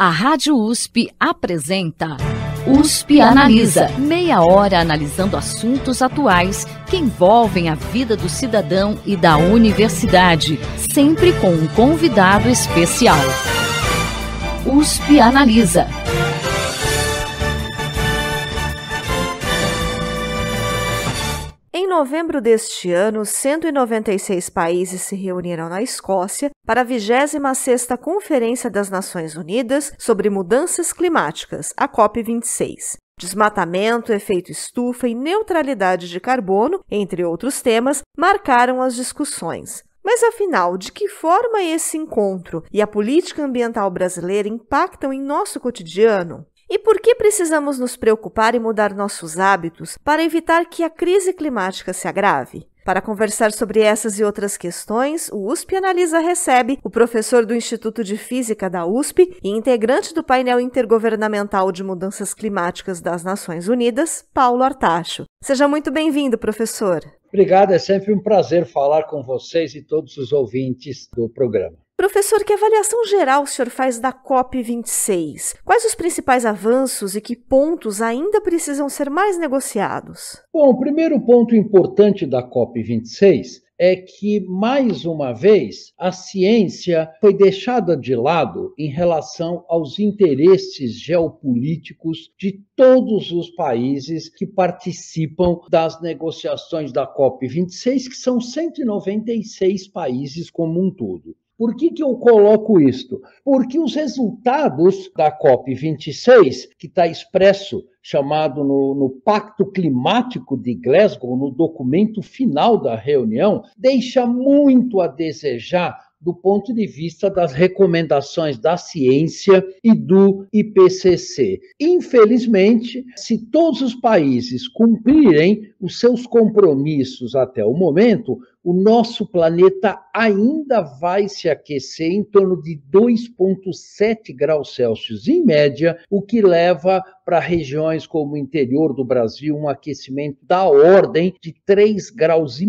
A Rádio USP apresenta USP Analisa. Meia hora analisando assuntos atuais que envolvem a vida do cidadão e da universidade, sempre com um convidado especial. USP Analisa. Em novembro deste ano, 196 países se reuniram na Escócia para a 26ª Conferência das Nações Unidas sobre Mudanças Climáticas, a COP26. Desmatamento, efeito estufa e neutralidade de carbono, entre outros temas, marcaram as discussões. Mas afinal, de que forma esse encontro e a política ambiental brasileira impactam em nosso cotidiano? E por que precisamos nos preocupar e mudar nossos hábitos para evitar que a crise climática se agrave? Para conversar sobre essas e outras questões, o USP Analisa recebe o professor do Instituto de Física da USP e integrante do painel intergovernamental de mudanças climáticas das Nações Unidas, Paulo Artacho. Seja muito bem-vindo, professor. Obrigado, é sempre um prazer falar com vocês e todos os ouvintes do programa. Professor, que avaliação geral o senhor faz da COP26? Quais os principais avanços e que pontos ainda precisam ser mais negociados? Bom, o primeiro ponto importante da COP26 é que, mais uma vez, a ciência foi deixada de lado em relação aos interesses geopolíticos de todos os países que participam das negociações da COP26, que são 196 países como um todo. Por que eu coloco isto? Porque os resultados da COP26, que está expresso, chamado no Pacto Climático de Glasgow, no documento final da reunião, deixa muito a desejar do ponto de vista das recomendações da ciência e do IPCC. Infelizmente, se todos os países cumprirem os seus compromissos até o momento, o nosso planeta ainda vai se aquecer em torno de 2,7 graus Celsius em média, o que leva para regiões como o interior do Brasil um aquecimento da ordem de 3,5 graus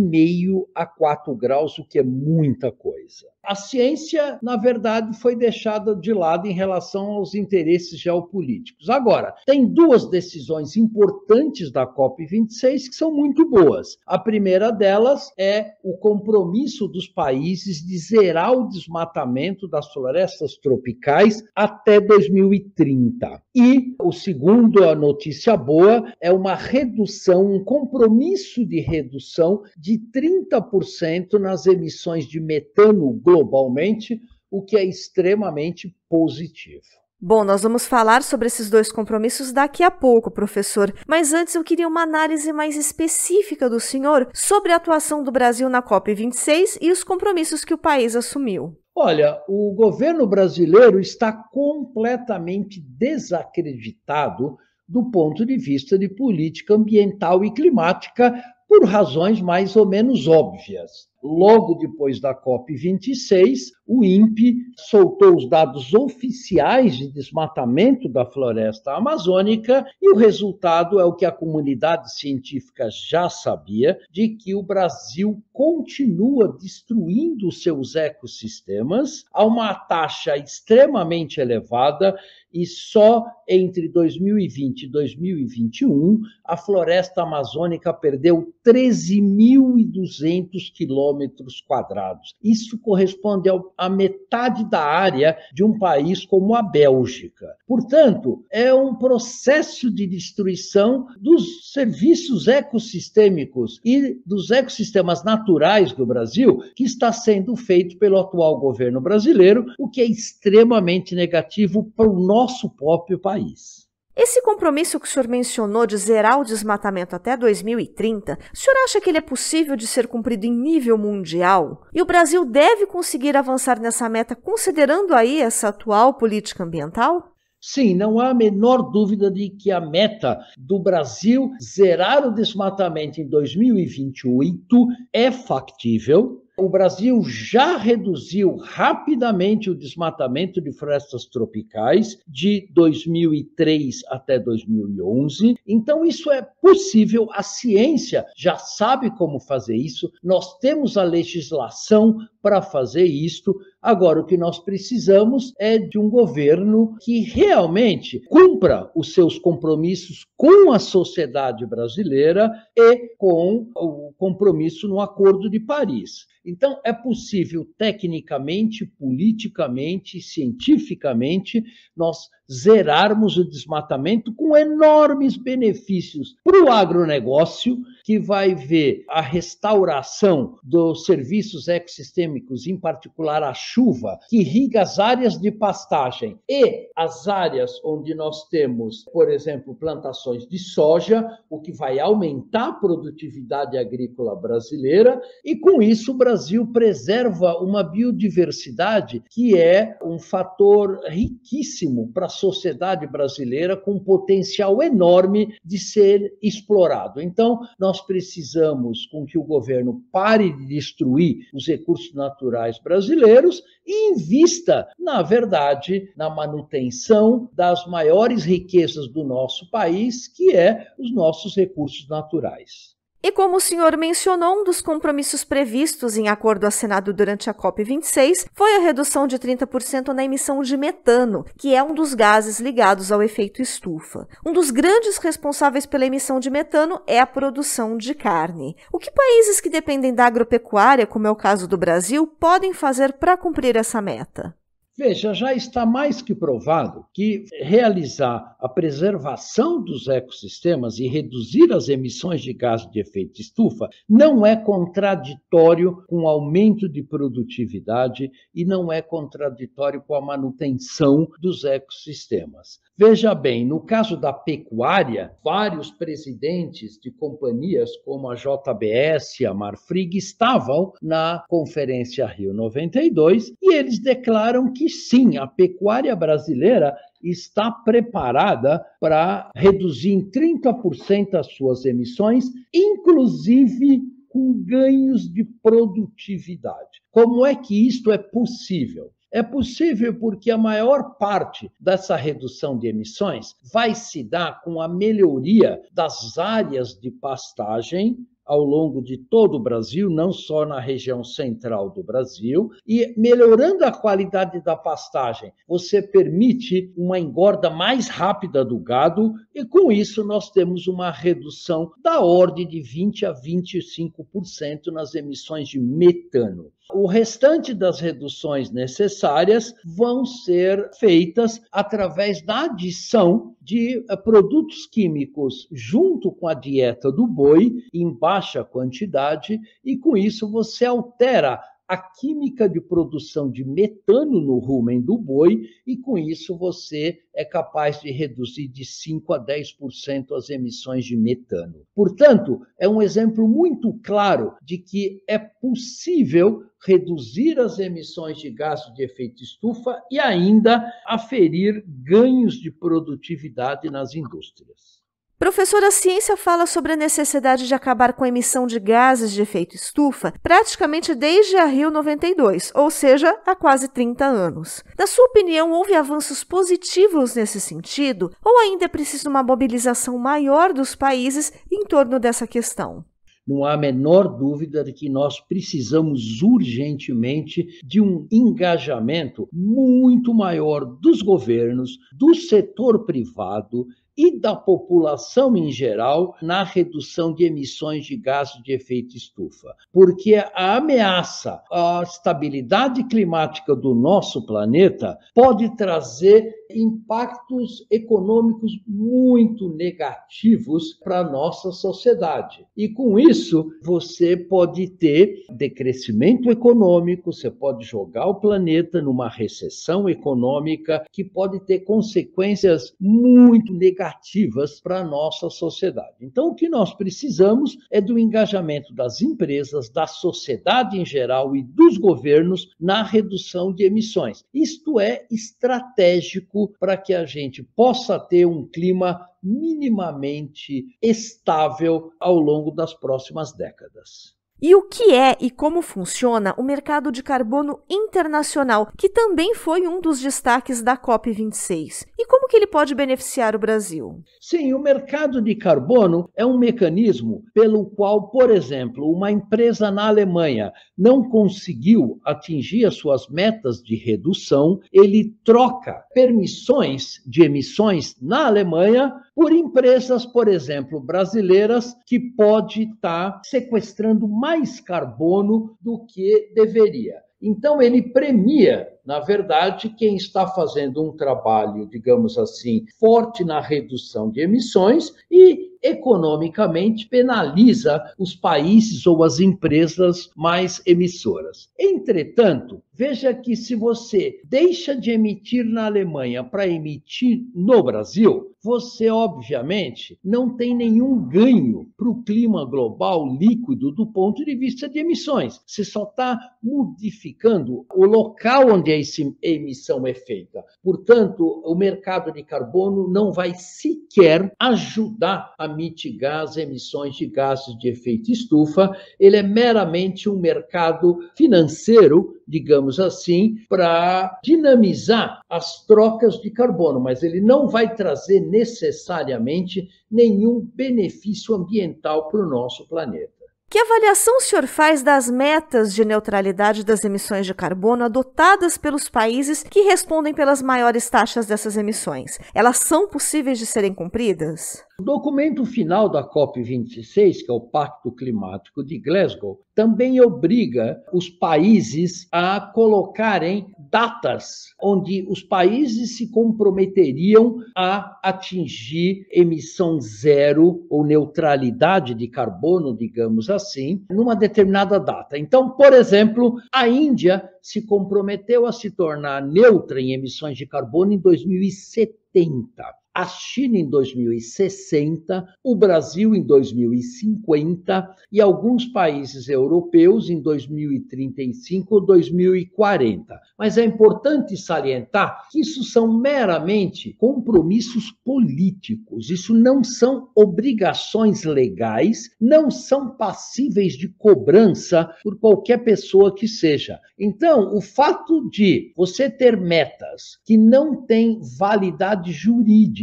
a 4 graus, o que é muita coisa. A ciência, na verdade, foi deixada de lado em relação aos interesses geopolíticos. Agora, tem duas decisões importantes da COP26 que são muito boas. A primeira delas é o compromisso dos países de zerar o desmatamento das florestas tropicais até 2030. E o segundo, a notícia boa, é uma redução, um compromisso de redução de 30% nas emissões de metano globalmente, o que é extremamente positivo. Bom, nós vamos falar sobre esses dois compromissos daqui a pouco, professor. Mas antes eu queria uma análise mais específica do senhor sobre a atuação do Brasil na COP26 e os compromissos que o país assumiu. Olha, o governo brasileiro está completamente desacreditado do ponto de vista de política ambiental e climática por razões mais ou menos óbvias. Logo depois da COP26, o INPE soltou os dados oficiais de desmatamento da floresta amazônica e o resultado é o que a comunidade científica já sabia, de que o Brasil continua destruindo seus ecossistemas a uma taxa extremamente elevada e só entre 2020 e 2021 a floresta amazônica perdeu 13.200 quilômetros quadrados. Isso corresponde à metade da área de um país como a Bélgica. Portanto, é um processo de destruição dos serviços ecossistêmicos e dos ecossistemas naturais do Brasil que está sendo feito pelo atual governo brasileiro, o que é extremamente negativo para o nosso próprio país. Esse compromisso que o senhor mencionou de zerar o desmatamento até 2030, o senhor acha que ele é possível de ser cumprido em nível mundial? E o Brasil deve conseguir avançar nessa meta considerando aí essa atual política ambiental? Sim, não há a menor dúvida de que a meta do Brasil zerar o desmatamento em 2028 é factível. O Brasil já reduziu rapidamente o desmatamento de florestas tropicais de 2003 até 2011. Então, isso é possível. A ciência já sabe como fazer isso. Nós temos a legislação para fazer isto. Agora, o que nós precisamos é de um governo que realmente cumpra os seus compromissos com a sociedade brasileira e com o compromisso no Acordo de Paris. Então, é possível tecnicamente, politicamente, cientificamente, nós zerarmos o desmatamento com enormes benefícios para o agronegócio, que vai ver a restauração dos serviços ecossistêmicos, em particular a chuva, que irriga as áreas de pastagem e as áreas onde nós temos, por exemplo, plantações de soja, o que vai aumentar a produtividade agrícola brasileira, e com isso o Brasil preserva uma biodiversidade que é um fator riquíssimo para a sociedade brasileira, com um potencial enorme de ser explorado. Então, nós precisamos com que o governo pare de destruir os recursos naturais brasileiros e invista, na verdade, na manutenção das maiores riquezas do nosso país, que é os nossos recursos naturais. E como o senhor mencionou, um dos compromissos previstos em acordo assinado durante a COP26 foi a redução de 30% na emissão de metano, que é um dos gases ligados ao efeito estufa. Um dos grandes responsáveis pela emissão de metano é a produção de carne. O que países que dependem da agropecuária, como é o caso do Brasil, podem fazer para cumprir essa meta? Veja, já está mais que provado que realizar a preservação dos ecossistemas e reduzir as emissões de gás de efeito estufa não é contraditório com o aumento de produtividade e não é contraditório com a manutenção dos ecossistemas. Veja bem, no caso da pecuária, vários presidentes de companhias como a JBS e a Marfrig estavam na Conferência Rio 92 e eles declaram que sim, a pecuária brasileira está preparada para reduzir em 30% as suas emissões, inclusive com ganhos de produtividade. Como é que isto é possível? É possível porque a maior parte dessa redução de emissões vai se dar com a melhoria das áreas de pastagem ao longo de todo o Brasil, não só na região central do Brasil, e melhorando a qualidade da pastagem, você permite uma engorda mais rápida do gado e com isso nós temos uma redução da ordem de 20% a 25% nas emissões de metano. O restante das reduções necessárias vão ser feitas através da adição de produtos químicos junto com a dieta do boi, em baixa quantidade, e com isso você altera a química de produção de metano no rumen do boi e com isso você é capaz de reduzir de 5% a 10% as emissões de metano. Portanto, é um exemplo muito claro de que é possível reduzir as emissões de gases de efeito estufa e ainda aferir ganhos de produtividade nas indústrias. Professor, a ciência fala sobre a necessidade de acabar com a emissão de gases de efeito estufa praticamente desde a Rio 92, ou seja, há quase 30 anos. Na sua opinião, houve avanços positivos nesse sentido ou ainda é preciso uma mobilização maior dos países em torno dessa questão? Não há a menor dúvida de que nós precisamos urgentemente de um engajamento muito maior dos governos, do setor privado e da população em geral na redução de emissões de gases de efeito estufa. Porque a ameaça à estabilidade climática do nosso planeta pode trazer impactos econômicos muito negativos para a nossa sociedade. E com isso, você pode ter decrescimento econômico, você pode jogar o planeta numa recessão econômica que pode ter consequências muito negativas para a nossa sociedade. Então, o que nós precisamos é do engajamento das empresas, da sociedade em geral e dos governos na redução de emissões. Isto é estratégico para que a gente possa ter um clima minimamente estável ao longo das próximas décadas. E o que é e como funciona o mercado de carbono internacional, que também foi um dos destaques da COP26? E como que ele pode beneficiar o Brasil? Sim, o mercado de carbono é um mecanismo pelo qual, por exemplo, uma empresa na Alemanha não conseguiu atingir as suas metas de redução, ele troca permissões de emissões na Alemanha por empresas, por exemplo, brasileiras, que pode estar sequestrando mais carbono do que deveria. Então, ele premia, na verdade, quem está fazendo um trabalho, digamos assim, forte na redução de emissões e, economicamente, penaliza os países ou as empresas mais emissoras. Entretanto, veja que se você deixa de emitir na Alemanha para emitir no Brasil, você, obviamente, não tem nenhum ganho para o clima global líquido do ponto de vista de emissões. Você só está modificando o local onde a emissão é feita. Portanto, o mercado de carbono não vai sequer ajudar a mitigar as emissões de gases de efeito estufa. Ele é meramente um mercado financeiro, digamos assim, para dinamizar as trocas de carbono, mas ele não vai trazer necessariamente nenhum benefício ambiental para o nosso planeta. Que avaliação o senhor faz das metas de neutralidade das emissões de carbono adotadas pelos países que respondem pelas maiores taxas dessas emissões? Elas são possíveis de serem cumpridas? O documento final da COP26, que é o Pacto Climático de Glasgow, também obriga os países a colocarem datas onde os países se comprometeriam a atingir emissão zero ou neutralidade de carbono, digamos assim, numa determinada data. Então, por exemplo, a Índia se comprometeu a se tornar neutra em emissões de carbono em 2070. A China em 2060, o Brasil em 2050 e alguns países europeus em 2035 ou 2040. Mas é importante salientar que isso são meramente compromissos políticos, isso não são obrigações legais, não são passíveis de cobrança por qualquer pessoa que seja. Então, o fato de você ter metas que não têm validade jurídica,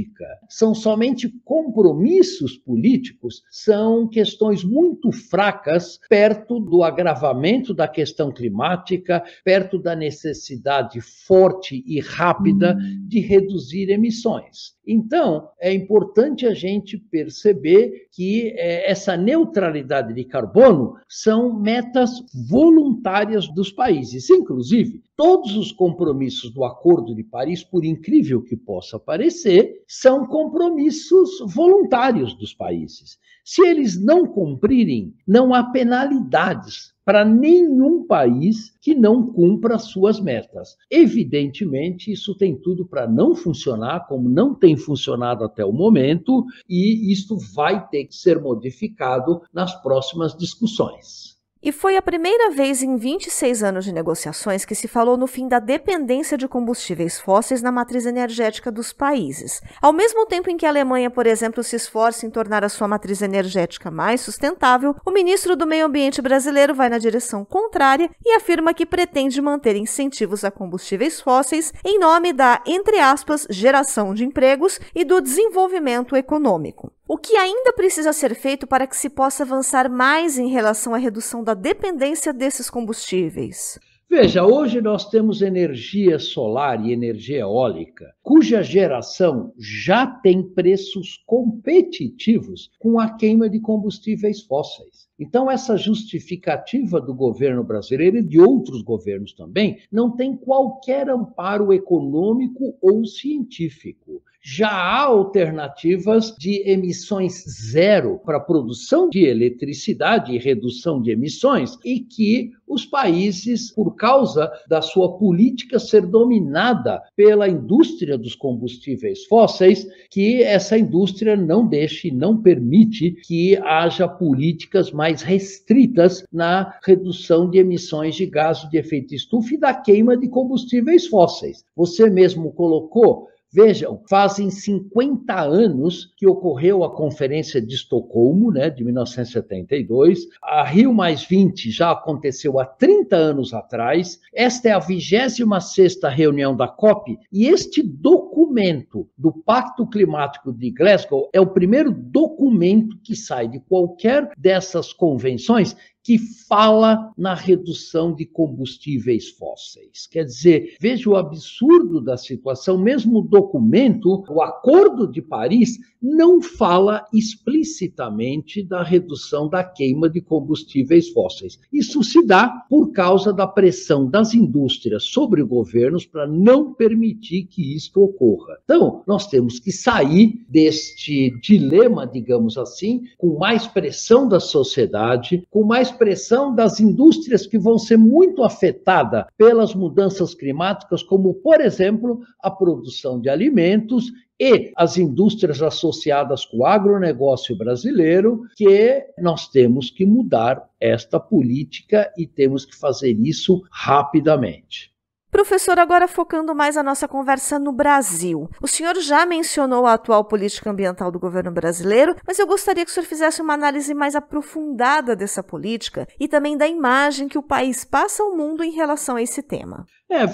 são somente compromissos políticos, são questões muito fracas perto do agravamento da questão climática, perto da necessidade forte e rápida de reduzir emissões. Então, é importante a gente perceber que essa neutralidade de carbono são metas voluntárias dos países. Inclusive, todos os compromissos do Acordo de Paris, por incrível que possa parecer, são compromissos voluntários dos países. Se eles não cumprirem, não há penalidades para nenhum país que não cumpra suas metas. Evidentemente, isso tem tudo para não funcionar, como não tem funcionado até o momento, e isto vai ter que ser modificado nas próximas discussões. E foi a primeira vez em 26 anos de negociações que se falou no fim da dependência de combustíveis fósseis na matriz energética dos países. Ao mesmo tempo em que a Alemanha, por exemplo, se esforça em tornar a sua matriz energética mais sustentável, o ministro do Meio Ambiente brasileiro vai na direção contrária e afirma que pretende manter incentivos a combustíveis fósseis em nome da, entre aspas, geração de empregos e do desenvolvimento econômico. O que ainda precisa ser feito para que se possa avançar mais em relação à redução da dependência desses combustíveis? Veja, hoje nós temos energia solar e energia eólica, cuja geração já tem preços competitivos com a queima de combustíveis fósseis. Então, essa justificativa do governo brasileiro e de outros governos também não tem qualquer amparo econômico ou científico. Já há alternativas de emissões zero para a produção de eletricidade e redução de emissões e que os países, por causa da sua política ser dominada pela indústria dos combustíveis fósseis, que essa indústria não deixe, não permite que haja políticas mais restritas na redução de emissões de gases de efeito estufa e da queima de combustíveis fósseis. Você mesmo colocou, Vejam, fazem 50 anos que ocorreu a Conferência de Estocolmo, de 1972. A Rio+20 já aconteceu há 30 anos atrás. Esta é a 26ª reunião da COP e este documento do Pacto Climático de Glasgow é o primeiro documento que sai de qualquer dessas convenções que fala na redução de combustíveis fósseis. Quer dizer, veja o absurdo da situação, mesmo o documento, o Acordo de Paris, não fala explicitamente da redução da queima de combustíveis fósseis. Isso se dá por causa da pressão das indústrias sobre governos para não permitir que isto ocorra. Então, nós temos que sair deste dilema, digamos assim, com mais pressão da sociedade, com mais pressão das indústrias que vão ser muito afetadas pelas mudanças climáticas, como, por exemplo, a produção de alimentos e as indústrias associadas com o agronegócio brasileiro, que nós temos que mudar esta política e temos que fazer isso rapidamente. Professor, agora focando mais a nossa conversa no Brasil. O senhor já mencionou a atual política ambiental do governo brasileiro, mas eu gostaria que o senhor fizesse uma análise mais aprofundada dessa política e também da imagem que o país passa ao mundo em relação a esse tema.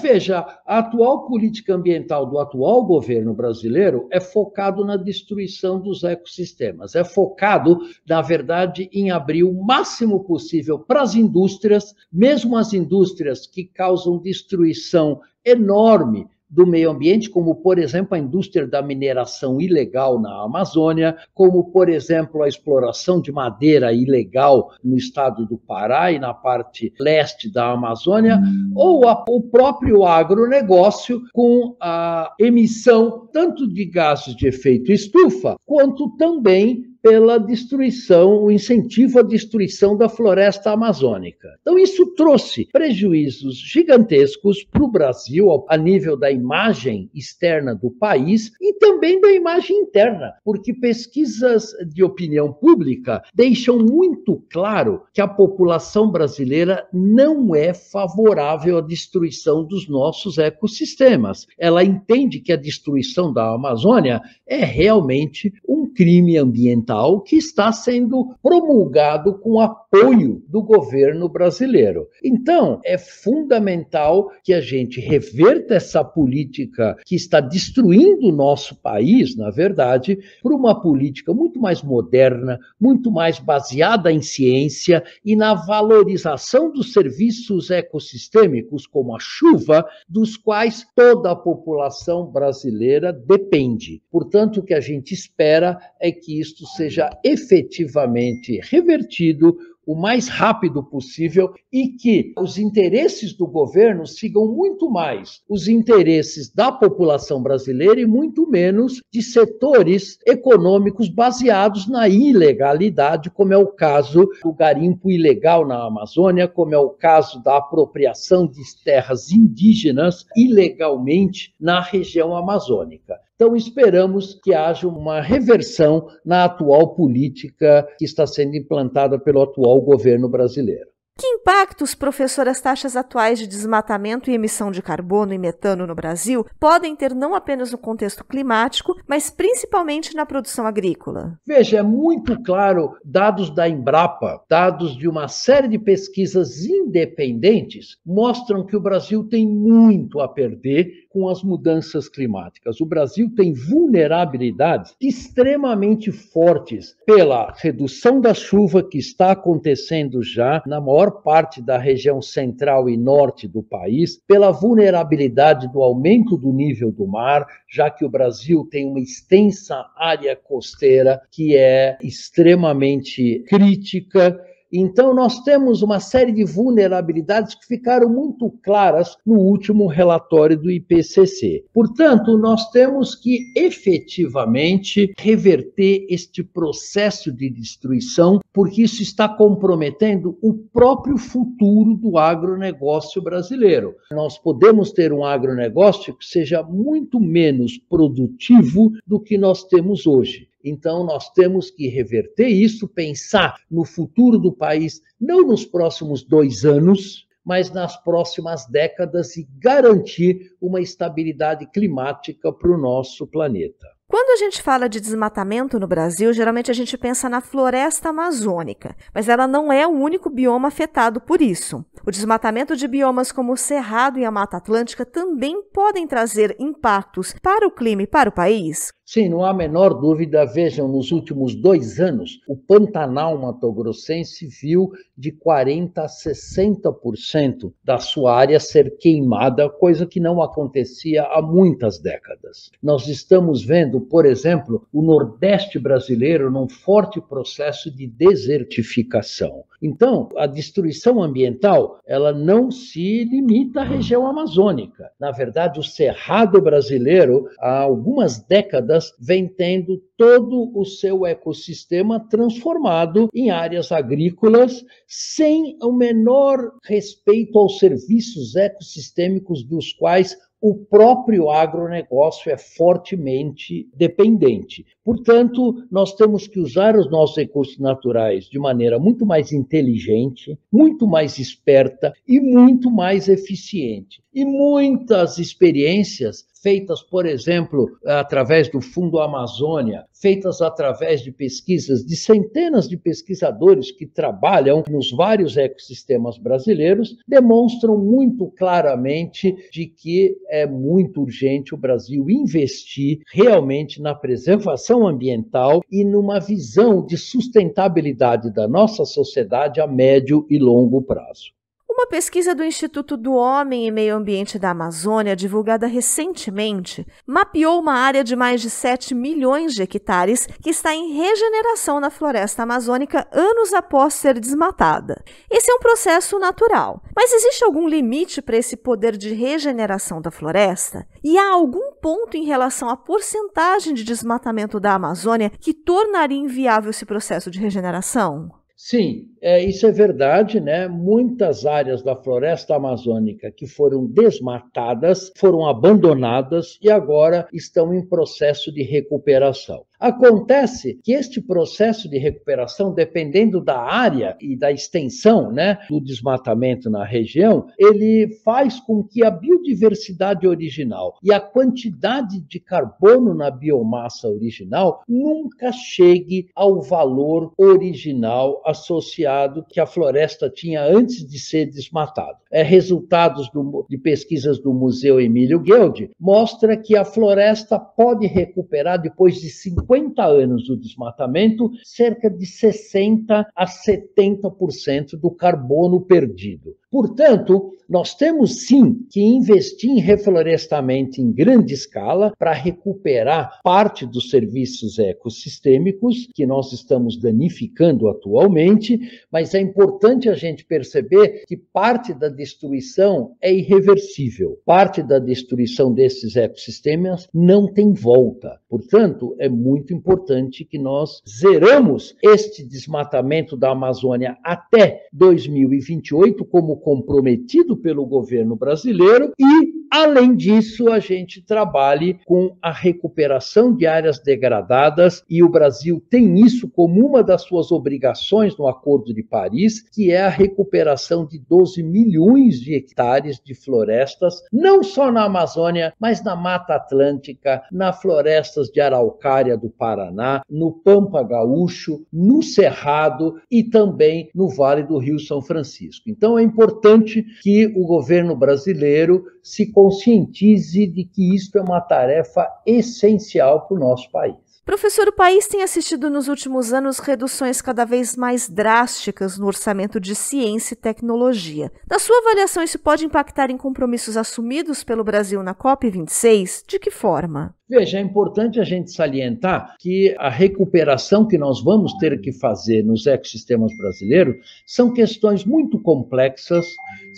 Veja, a atual política ambiental do atual governo brasileiro é focado na destruição dos ecossistemas, é focado, na verdade, em abrir o máximo possível para as indústrias, mesmo as indústrias que causam destruição enorme do meio ambiente, como, por exemplo, a indústria da mineração ilegal na Amazônia, como, por exemplo, a exploração de madeira ilegal no estado do Pará e na parte leste da Amazônia, ou o próprio agronegócio com a emissão tanto de gases de efeito estufa, quanto também pela destruição, o incentivo à destruição da floresta amazônica. Então, isso trouxe prejuízos gigantescos para o Brasil, a nível da imagem externa do país e também da imagem interna, porque pesquisas de opinião pública deixam muito claro que a população brasileira não é favorável à destruição dos nossos ecossistemas. Ela entende que a destruição da Amazônia é realmente um crime ambiental que está sendo promulgado com apoio do governo brasileiro. Então, é fundamental que a gente reverta essa política que está destruindo o nosso país, na verdade, por uma política muito mais moderna, muito mais baseada em ciência e na valorização dos serviços ecossistêmicos, como a chuva, dos quais toda a população brasileira depende. Portanto, o que a gente espera é que isto seja efetivamente revertido o mais rápido possível e que os interesses do governo sigam muito mais os interesses da população brasileira e muito menos de setores econômicos baseados na ilegalidade, como é o caso do garimpo ilegal na Amazônia, como é o caso da apropriação de terras indígenas ilegalmente na região amazônica. Então, esperamos que haja uma reversão na atual política que está sendo implantada pelo atual governo brasileiro. Que impactos, professor, as taxas atuais de desmatamento e emissão de carbono e metano no Brasil podem ter não apenas no contexto climático, mas principalmente na produção agrícola? Veja, é muito claro, dados da Embrapa, dados de uma série de pesquisas independentes, mostram que o Brasil tem muito a perder com as mudanças climáticas. O Brasil tem vulnerabilidades extremamente fortes pela redução da chuva que está acontecendo já na maior parte da região central e norte do país, pela vulnerabilidade do aumento do nível do mar, já que o Brasil tem uma extensa área costeira que é extremamente crítica. Então, nós temos uma série de vulnerabilidades que ficaram muito claras no último relatório do IPCC. Portanto, nós temos que efetivamente reverter este processo de destruição, porque isso está comprometendo o próprio futuro do agronegócio brasileiro. Nós podemos ter um agronegócio que seja muito menos produtivo do que nós temos hoje. Então, nós temos que reverter isso, pensar no futuro do país, não nos próximos 2 anos, mas nas próximas décadas e garantir uma estabilidade climática para o nosso planeta. Quando a gente fala de desmatamento no Brasil, geralmente a gente pensa na floresta amazônica, mas ela não é o único bioma afetado por isso. O desmatamento de biomas como o Cerrado e a Mata Atlântica também podem trazer impactos para o clima e para o país? Sim, não há a menor dúvida. Vejam, nos últimos 2 anos, o Pantanal Mato-Grossense viu de 40% a 60% da sua área ser queimada, coisa que não acontecia há muitas décadas. Nós estamos vendo, por exemplo, o Nordeste brasileiro num forte processo de desertificação. Então, a destruição ambiental, ela não se limita à região amazônica. Na verdade, o Cerrado brasileiro, há algumas décadas, vem tendo todo o seu ecossistema transformado em áreas agrícolas, sem o menor respeito aos serviços ecossistêmicos dos quais o próprio agronegócio é fortemente dependente. Portanto, nós temos que usar os nossos recursos naturais de maneira muito mais inteligente, muito mais esperta e muito mais eficiente. E muitas experiências feitas, por exemplo, através do Fundo Amazônia, feitas através de pesquisas de centenas de pesquisadores que trabalham nos vários ecossistemas brasileiros, demonstram muito claramente de que é muito urgente o Brasil investir realmente na preservação ambiental e numa visão de sustentabilidade da nossa sociedade a médio e longo prazo. Uma pesquisa do Instituto do Homem e Meio Ambiente da Amazônia, divulgada recentemente, mapeou uma área de mais de 7 milhões de hectares que está em regeneração na floresta amazônica anos após ser desmatada. Esse é um processo natural, mas existe algum limite para esse poder de regeneração da floresta? E há algum ponto em relação à porcentagem de desmatamento da Amazônia que tornaria inviável esse processo de regeneração? Sim, isso é verdade, né? Muitas áreas da floresta amazônica que foram desmatadas, foram abandonadas e agora estão em processo de recuperação. Acontece que este processo de recuperação, dependendo da área e da extensão, né, do desmatamento na região, ele faz com que a biodiversidade original e a quantidade de carbono na biomassa original nunca chegue ao valor original associado que a floresta tinha antes de ser desmatada. Resultados de pesquisas do Museu Emílio Gueldi mostra que a floresta pode recuperar, depois de 50 anos do desmatamento, cerca de 60% a 70% do carbono perdido. Portanto, nós temos sim que investir em reflorestamento em grande escala para recuperar parte dos serviços ecossistêmicos que nós estamos danificando atualmente, mas é importante a gente perceber que parte da destruição é irreversível. Parte da destruição desses ecossistemas não tem volta. Portanto, é muito importante que nós zeramos este desmatamento da Amazônia até 2028, como comprometido pelo governo brasileiro, e, além disso, a gente trabalhe com a recuperação de áreas degradadas, e o Brasil tem isso como uma das suas obrigações no Acordo de Paris, que é a recuperação de 12 milhões de hectares de florestas, não só na Amazônia, mas na Mata Atlântica, nas florestas de araucária do Paraná, no Pampa Gaúcho, no Cerrado e também no Vale do Rio São Francisco. Então é importante que o governo brasileiro se conscientize de que isto é uma tarefa essencial para o nosso país. Professor, o país tem assistido nos últimos anos reduções cada vez mais drásticas no orçamento de ciência e tecnologia. Na sua avaliação, isso pode impactar em compromissos assumidos pelo Brasil na COP26? De que forma? Veja, é importante a gente salientar que a recuperação que nós vamos ter que fazer nos ecossistemas brasileiros são questões muito complexas,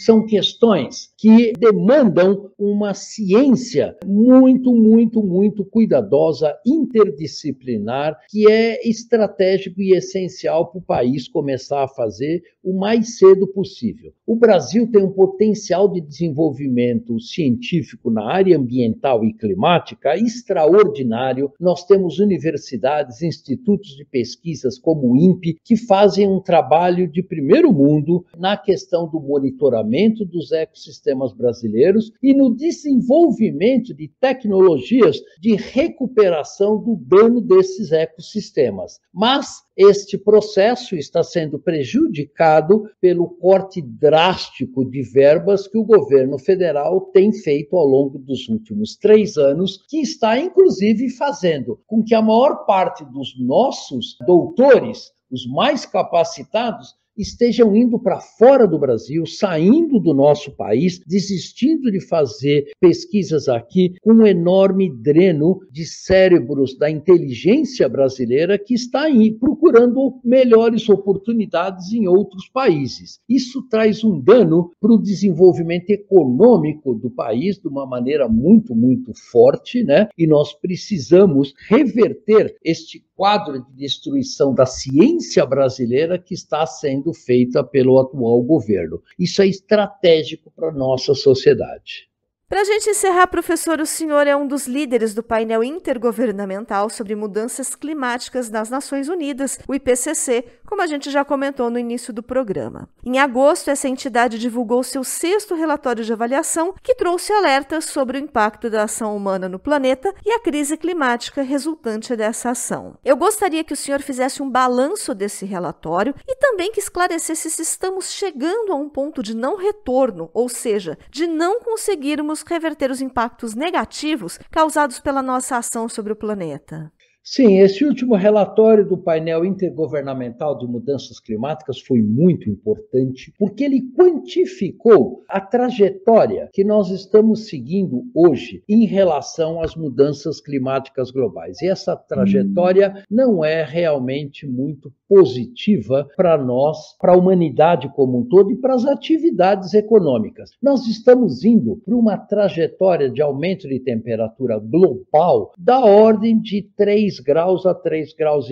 são questões que demandam uma ciência muito cuidadosa, interdisciplinar, que é estratégico e essencial para o país começar a fazer o mais cedo possível. O Brasil tem um potencial de desenvolvimento científico na área ambiental e climática extraordinário. Nós temos universidades, institutos de pesquisas como o INPE, que fazem um trabalho de primeiro mundo na questão do monitoramento dos ecossistemas brasileiros e no desenvolvimento de tecnologias de recuperação do dano desses ecossistemas. Mas este processo está sendo prejudicado pelo corte drástico de verbas que o governo federal tem feito ao longo dos últimos 3 anos, que está, inclusive, fazendo com que a maior parte dos nossos doutores, os mais capacitados, estejam indo para fora do Brasil, saindo do nosso país, desistindo de fazer pesquisas aqui, com um enorme dreno de cérebros da inteligência brasileira que está aí procurando melhores oportunidades em outros países. Isso traz um dano para o desenvolvimento econômico do país de uma maneira muito, muito forte, né? E nós precisamos reverter este quadro de destruição da ciência brasileira que está sendo feita pelo atual governo. Isso é estratégico para a nossa sociedade. Para a gente encerrar, professor, o senhor é um dos líderes do painel intergovernamental sobre mudanças climáticas das Nações Unidas, o IPCC, como a gente já comentou no início do programa. Em agosto, essa entidade divulgou seu 6º relatório de avaliação, que trouxe alertas sobre o impacto da ação humana no planeta e a crise climática resultante dessa ação. Eu gostaria que o senhor fizesse um balanço desse relatório e também que esclarecesse se estamos chegando a um ponto de não retorno, ou seja, de não conseguirmos reverter os impactos negativos causados pela nossa ação sobre o planeta. Sim, esse último relatório do painel intergovernamental de mudanças climáticas foi muito importante, porque ele quantificou a trajetória que nós estamos seguindo hoje em relação às mudanças climáticas globais. E essa trajetória não é realmente muito positiva para nós, para a humanidade como um todo e para as atividades econômicas. Nós estamos indo para uma trajetória de aumento de temperatura global da ordem de 3 graus a 3,5 graus.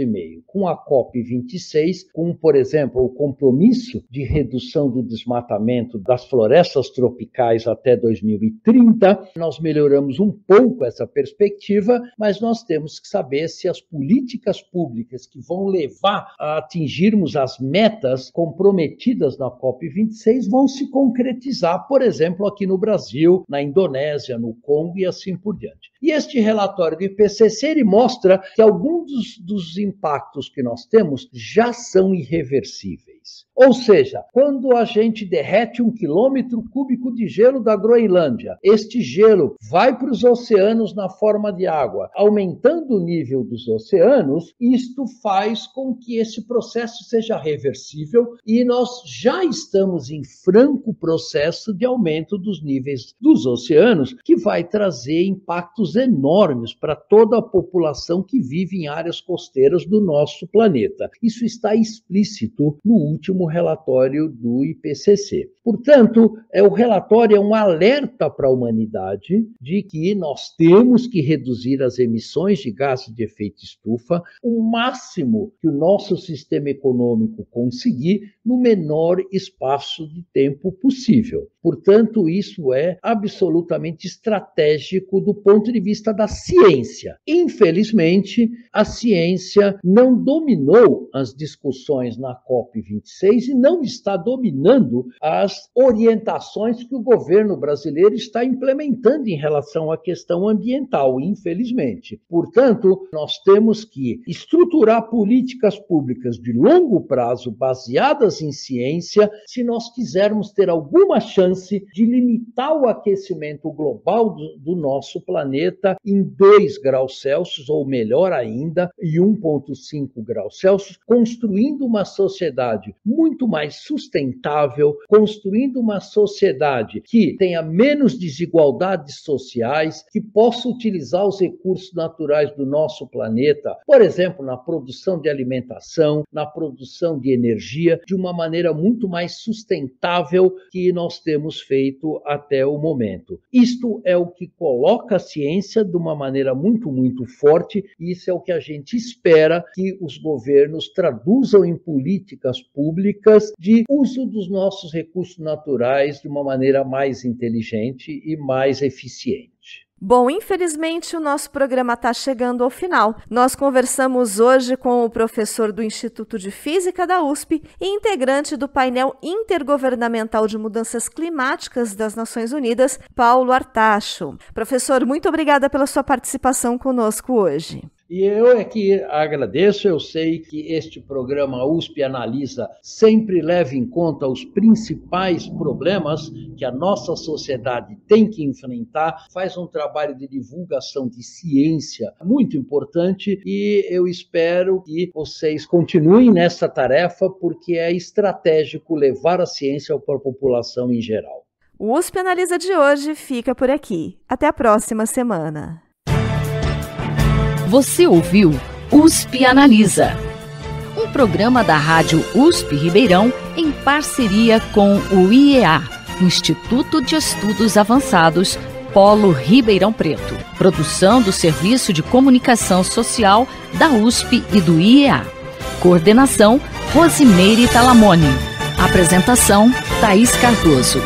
Com a COP26, com, por exemplo, o compromisso de redução do desmatamento das florestas tropicais até 2030, nós melhoramos um pouco essa perspectiva, mas nós temos que saber se as políticas públicas que vão levar a atingirmos as metas comprometidas na COP26 vão se concretizar, por exemplo, aqui no Brasil, na Indonésia, no Congo e assim por diante. E este relatório do IPCC ele mostra que alguns dos impactos que nós temos já são irreversíveis. Ou seja, quando a gente derrete 1 quilômetro cúbico de gelo da Groenlândia, este gelo vai para os oceanos na forma de água, aumentando o nível dos oceanos, isto faz com que esse processo seja reversível e nós já estamos em franco processo de aumento dos níveis dos oceanos, que vai trazer impactos enormes para toda a população que vive em áreas costeiras do nosso planeta. Isso está explícito no último relatório do IPCC. Portanto, o relatório é um alerta para a humanidade de que nós temos que reduzir as emissões de gases de efeito estufa o máximo que o nosso sistema econômico conseguir no menor espaço de tempo possível. Portanto, isso é absolutamente estratégico do ponto de vista da ciência. Infelizmente, a ciência não dominou as discussões na COP26 e não está dominando as orientações que o governo brasileiro está implementando em relação à questão ambiental, infelizmente. Portanto, nós temos que estruturar políticas públicas de longo prazo baseadas em ciência se nós quisermos ter alguma chance de limitar o aquecimento global do nosso planeta em 2 graus Celsius, ou melhor ainda, em 1,5 graus Celsius, construindo uma sociedade muito mais sustentável, construindo uma sociedade que tenha menos desigualdades sociais, que possa utilizar os recursos naturais do nosso planeta, por exemplo, na produção de alimentação, na produção de energia, de uma maneira muito mais sustentável que nós temos feito até o momento. Isto é o que coloca a ciência de uma maneira muito, muito forte, e isso é o que a gente espera que os governos traduzam em políticas públicas de uso dos nossos recursos naturais de uma maneira mais inteligente e mais eficiente. Bom, infelizmente o nosso programa está chegando ao final. Nós conversamos hoje com o professor do Instituto de Física da USP e integrante do painel intergovernamental de mudanças climáticas das Nações Unidas, Paulo Artacho. Professor, muito obrigada pela sua participação conosco hoje. E eu é que agradeço, eu sei que este programa USP Analisa sempre leva em conta os principais problemas que a nossa sociedade tem que enfrentar, faz um trabalho de divulgação de ciência muito importante e eu espero que vocês continuem nessa tarefa porque é estratégico levar a ciência para a população em geral. O USP Analisa de hoje fica por aqui. Até a próxima semana. Você ouviu USP Analisa, um programa da Rádio USP Ribeirão em parceria com o IEA, Instituto de Estudos Avançados, Polo Ribeirão Preto. Produção do Serviço de Comunicação Social da USP e do IEA. Coordenação, Rosimeire Talamone. Apresentação, Thaís Cardoso.